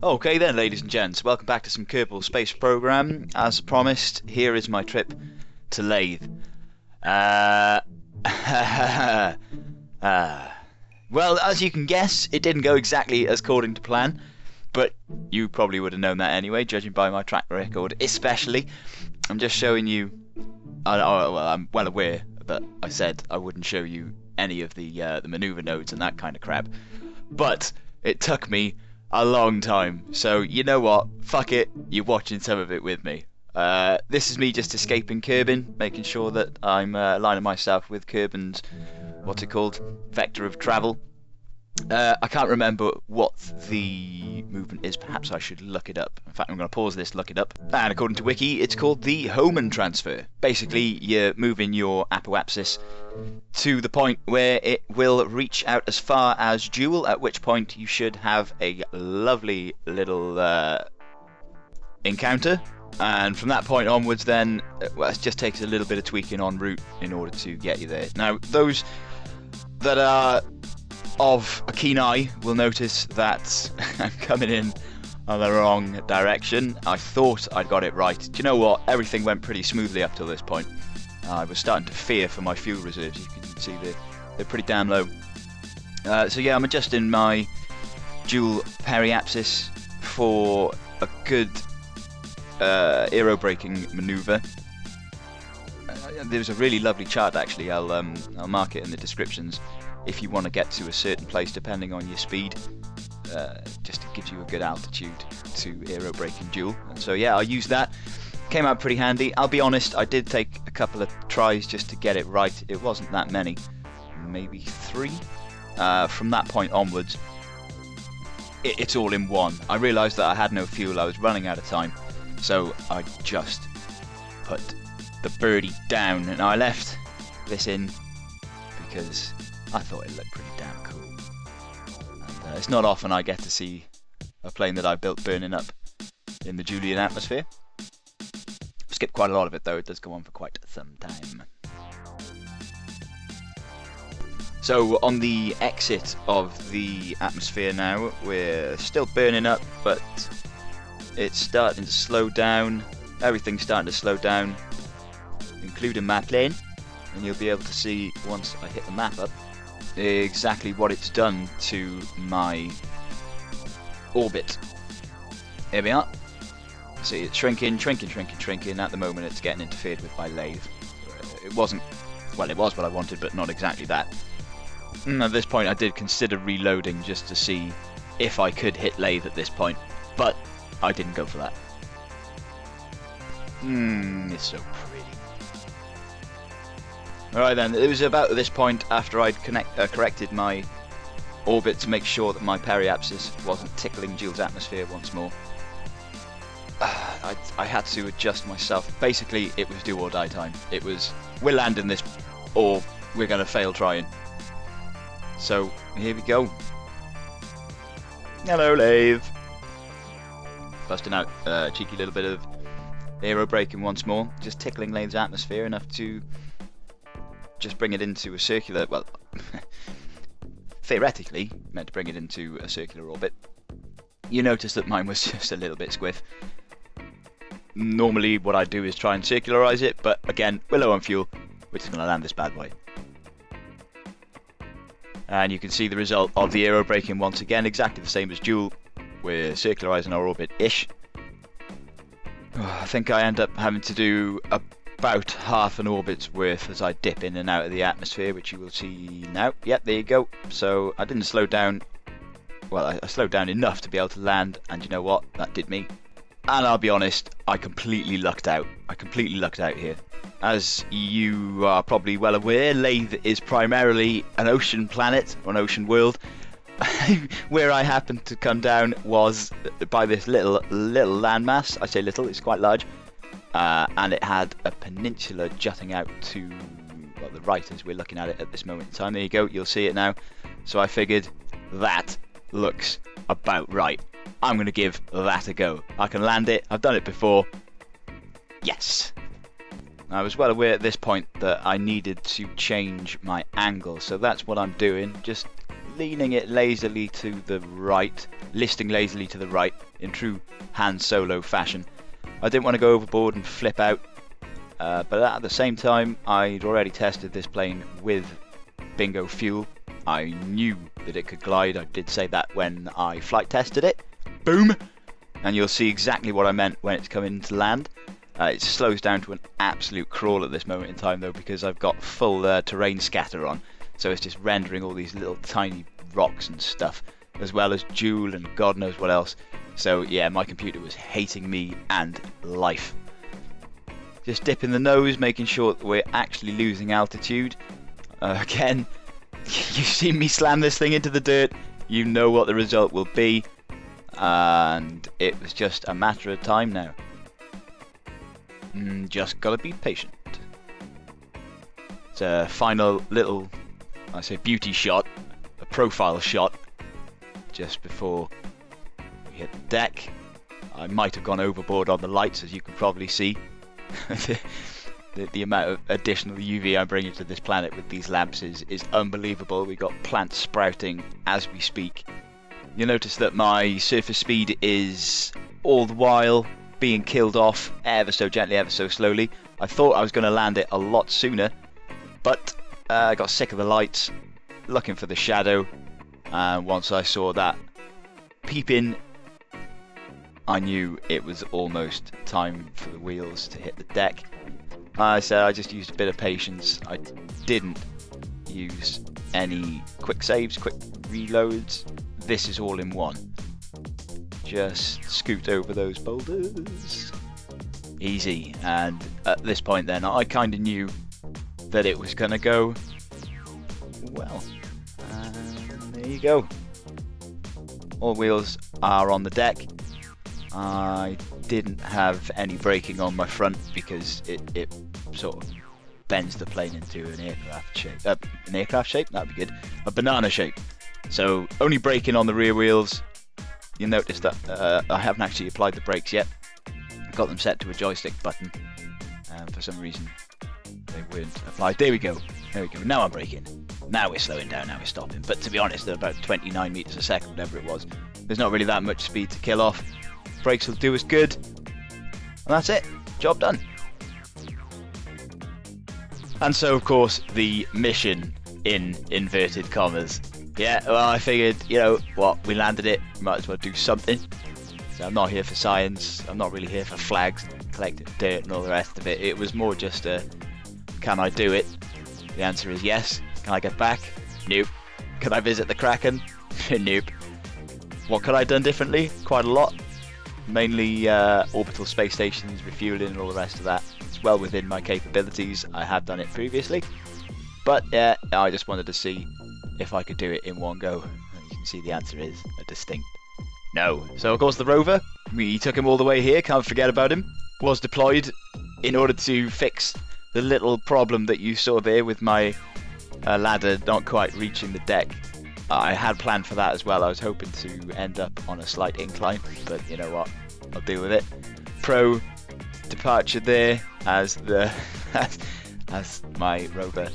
Okay then, ladies and gents, welcome back to some Kerbal Space Program. As promised, here is my trip to Laythe. Well, as you can guess, it didn't go exactly as according to plan, but you probably would have known that anyway, judging by my track record, especially. I'm just showing you... well, I'm well aware that I said I wouldn't show you any of the maneuver nodes and that kind of crap, but it took me a long time, so you know what, fuck it, you're watching some of it with me. This is me just escaping Kerban, making sure that I'm aligning myself with Kerban's, what's it called, vector of travel. I can't remember what the movement is, perhaps I should look it up. In fact, I'm going to pause this, look it up. And according to Wiki, it's called the Hohmann transfer. Basically, you're moving your apoapsis to the point where it will reach out as far as Jool, at which point you should have a lovely little encounter. And from that point onwards then, well, it just takes a little bit of tweaking en route in order to get you there. Now, those that are of a keen eye will notice that I'm coming in on the wrong direction. I thought I'd got it right. Do you know what? Everything went pretty smoothly up till this point. I was starting to fear for my fuel reserves. You can see they're pretty damn low. So yeah, I'm adjusting my Jool periapsis for a good aerobraking maneuver. There's a really lovely chart actually. I'll mark it in the descriptions if you want to get to a certain place depending on your speed. Just it gives you a good altitude to aerobraking Jool. And so yeah, I used that. Came out pretty handy. I'll be honest, I did take a couple of tries just to get it right. It wasn't that many, maybe 3. From that point onwards, it's all in one. I realised that I had no fuel, I was running out of time, so I just put the birdie down, and I left this in because I thought it looked pretty damn cool. And it's not often I get to see a plane that I built burning up in the Julian atmosphere. Skip quite a lot of it though, it does go on for quite some time. So on the exit of the atmosphere now, we're still burning up, but it's starting to slow down. Everything's starting to slow down, including my plane, and you'll be able to see once I hit the map up exactly what it's done to my orbit. Here we are. See, it's shrinking. At the moment it's getting interfered with by Laythe. It wasn't, well, it was what I wanted, but not exactly that. At this point I did consider reloading just to see if I could hit Laythe at this point, but I didn't go for that. It's so pretty. Alright then, it was about this point after I'd corrected my orbit to make sure that my periapsis wasn't tickling Jool's atmosphere once more. I had to adjust myself. Basically, it was do or die time. It was, we're landing this or we're going to fail trying. So, here we go. Hello, Laythe. Busting out a cheeky little bit of aerobraking once more. Just tickling Laythe's atmosphere enough to just bring it into a circular, well, theoretically, meant to bring it into a circular orbit. You notice that mine was just a little bit squiff. Normally what I do is try and circularize it, but again, we're low on fuel, we're just going to land this bad boy. And you can see the result of the aerobraking once again, exactly the same as Jool. We're circularizing our orbit-ish. I think I end up having to do about half an orbit's worth as I dip in and out of the atmosphere, which you will see now. Yep, there you go. So I didn't slow down. Well, I slowed down enough to be able to land, and you know what? That did me. And I'll be honest, I completely lucked out. I completely lucked out here. As you are probably well aware, Laythe is primarily an ocean planet, or an ocean world. Where I happened to come down was by this little landmass. I say little, it's quite large. And it had a peninsula jutting out to, well, the right as we're looking at it at this moment in time. There you go, you'll see it now. So I figured that looks about right. I'm going to give that a go. I can land it, I've done it before. Yes! I was well aware at this point that I needed to change my angle, so that's what I'm doing. Just leaning it lazily to the right, listing lazily to the right in true Han Solo fashion. I didn't want to go overboard and flip out, but at the same time I'd already tested this plane with bingo fuel. I knew that it could glide. I did say that when I flight tested it. Boom! And you'll see exactly what I meant when it's coming to land. It slows down to an absolute crawl at this moment in time though, because I've got full terrain scatter on, so it's just rendering all these little tiny rocks and stuff, as well as Jool and God knows what else. So yeah, my computer was hating me and life. Just dipping the nose, making sure that we're actually losing altitude. Again, you've seen me slam this thing into the dirt, you know what the result will be, and it was just a matter of time now. Just gotta be patient. It's a final little, I say, beauty shot, a profile shot, just before we hit the deck. I might have gone overboard on the lights, as you can probably see. the amount of additional UV I'm bringing to this planet with these lamps is unbelievable. We've got plants sprouting as we speak. You'll notice that my surface speed is all the while being killed off ever so gently, ever so slowly. I thought I was going to land it a lot sooner, but I got sick of the lights, looking for the shadow, and once I saw that peeping, I knew it was almost time for the wheels to hit the deck. I said I just used a bit of patience. I didn't use any quick saves, quick reloads. This is all in one. Just scoot over those boulders. Easy. And at this point then, I kind of knew that it was going to go well. And there you go. All wheels are on the deck. I didn't have any braking on my front because it sort of bends the plane into an aircraft shape. An aircraft shape? That'd be good. A banana shape. So only braking on the rear wheels. You'll notice that I haven't actually applied the brakes yet. I've got them set to a joystick button. For some reason they weren't applied. There we go. There we go. Now I'm braking. Now we're slowing down. Now we're stopping. But to be honest, they're about 29 meters a second, whatever it was. There's not really that much speed to kill off. Brakes will do us good. And that's it. Job done. And so, of course, the mission in inverted commas. Yeah, well, I figured, you know what, we landed it, might as well do something. So I'm not here for science, I'm not really here for flags and collecting dirt and all the rest of it. It was more just a, can I do it? The answer is yes. Can I get back? Nope. Can I visit the Kraken? Nope. What could I have done differently? Quite a lot. Mainly orbital space stations, refueling and all the rest of that. It's well within my capabilities, I have done it previously. But yeah, I just wanted to see if I could do it in one go. And you can see the answer is a distinct no. So of course the rover, we took him all the way here, can't forget about him, was deployed in order to fix the little problem that you saw there with my ladder not quite reaching the deck. I had planned for that as well. I was hoping to end up on a slight incline, but you know what, I'll deal with it. Pro departure there as the as my rover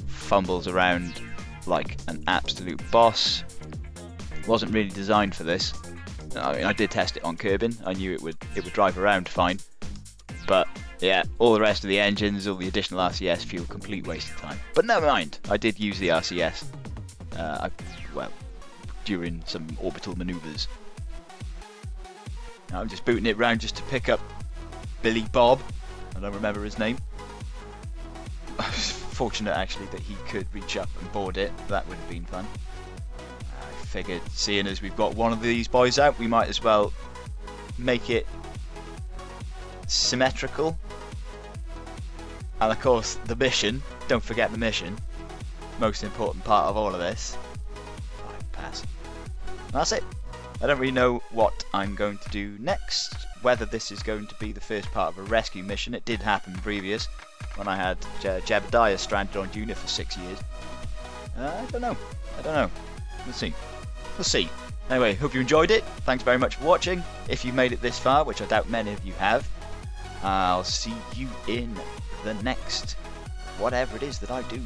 fumbles around like an absolute boss. Wasn't really designed for this. I mean, I did test it on Kerban. I knew it would drive around fine, but yeah, all the rest of the engines, all the additional RCS fuel, complete waste of time. But never mind, I did use the RCS. During some orbital maneuvers. Now I'm just booting it round just to pick up Billy Bob. I don't remember his name. I was fortunate actually that he could reach up and board it. That would have been fun. I figured, seeing as we've got one of these boys out, we might as well make it symmetrical. And of course the mission, don't forget the mission, most important part of all of this. Right, pass. And that's it. I don't really know what I'm going to do next, whether this is going to be the first part of a rescue mission. It did happen previous, when I had Jebediah stranded on Unit for 6 years. I don't know. We'll see. We'll see. Anyway, hope you enjoyed it. Thanks very much for watching. If you made it this far, which I doubt many of you have, I'll see you in the next whatever it is that I do.